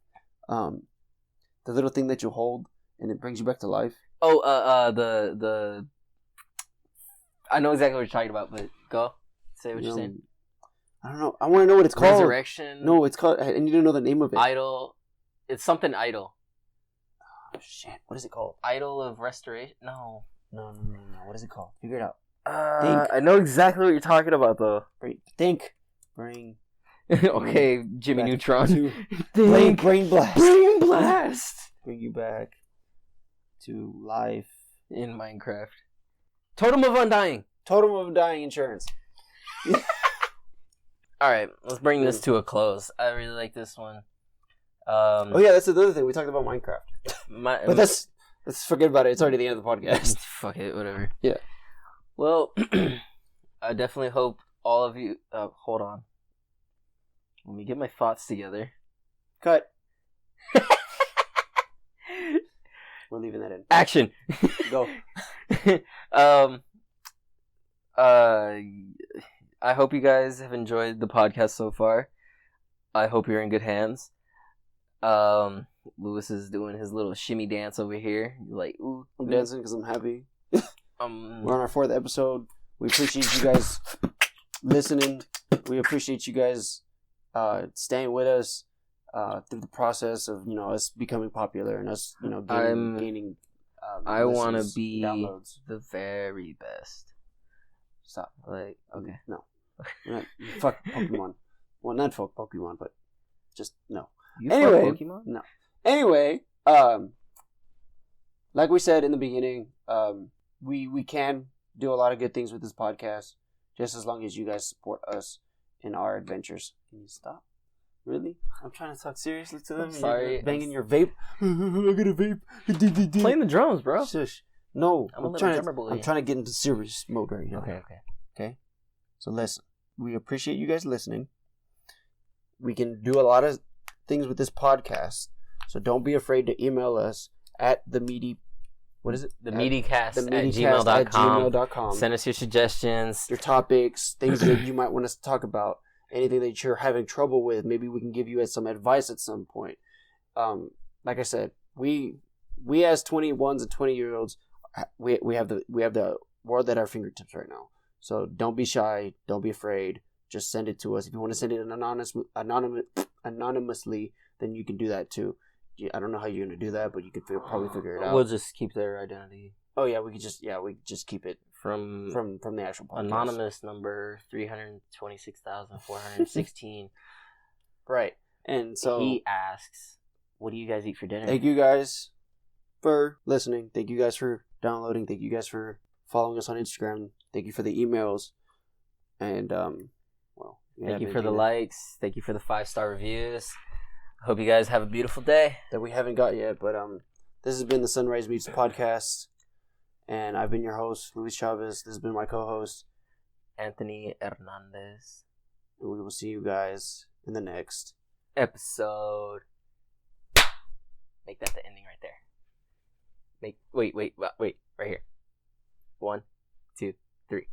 The little thing that you hold and it brings you back to life. Oh, the I know exactly what you're talking about, but go say what you're saying. I don't know. I want to know what it's called. Resurrection. No, it's called. I need to know the name of it. Idol. It's something idol. Oh, shit. What is it called? Idol of restoration. No. No. What is it called? Figure it out. I know exactly what you're talking about, though. Think. Bring. Okay, Jimmy back Neutron. Brain blast. Brain blast. Bring you back to life In Minecraft. Totem of Undying. Totem of Dying Insurance. Alright, let's bring this to a close. I really like this one. Oh yeah, that's the other thing. We talked about Minecraft. But let's forget about it. It's already the end of the podcast. Fuck it, whatever. Yeah. Well, I definitely hope all of you... hold on. Let me get my thoughts together. Cut. We're leaving that in. Action! Go. I hope you guys have enjoyed the podcast so far. I hope you're in good hands. Lewis is doing his little shimmy dance over here. Like, ooh. I'm dancing because I'm happy. We're Um, on our 4th episode. We appreciate you guys listening. We appreciate you guys staying with us through the process of us becoming popular and us gaining. I want to listens, be downloads. the very best. Stop. Like, okay. No. Fuck Pokemon. Well, not fuck Pokemon, but just no. You Anyway, fuck Pokemon? No. Anyway, like we said in the beginning, we can do a lot of good things with this podcast, just as long as you guys support us in our adventures. Can you stop? Really? I'm trying to talk seriously to them. I'm sorry. You're banging your vape. I got a vape. Playing the drums, bro. Shush. No, I'm I'm trying to get into serious mode right now. Okay. So listen, we appreciate you guys listening. We can do a lot of things with this podcast, so don't be afraid to email us at what is it? themeetycast at gmail.com. gmail.com. Send us your suggestions. Your topics, things that you might want us to talk about, anything that you're having trouble with. Maybe we can give you some advice at some point. Like I said, we as 21s and 20-year-olds, we have the world at our fingertips right now. So don't be shy. Don't be afraid. Just send it to us. If you want to send it anonymously, then you can do that too. I don't know how you're going to do that, but you could probably figure it out. We'll just keep their identity. Oh yeah, we just keep it from the actual podcast. Anonymous number 326,416. Right. And so he asks, "What do you guys eat for dinner?" Thank you guys for listening. Thank you guys for downloading. Thank you guys for following us on Instagram. Thank you for the emails. And thank you for the likes. Thank you for the 5-star reviews. Hope you guys have a beautiful day that we haven't got yet. But this has been the Sunrise Meets podcast, and I've been your host, Luis Chavez. This has been my co-host, Anthony Hernandez. And we will see you guys in the next episode. Make that the ending right there. Wait, right here. 1, 2, 3.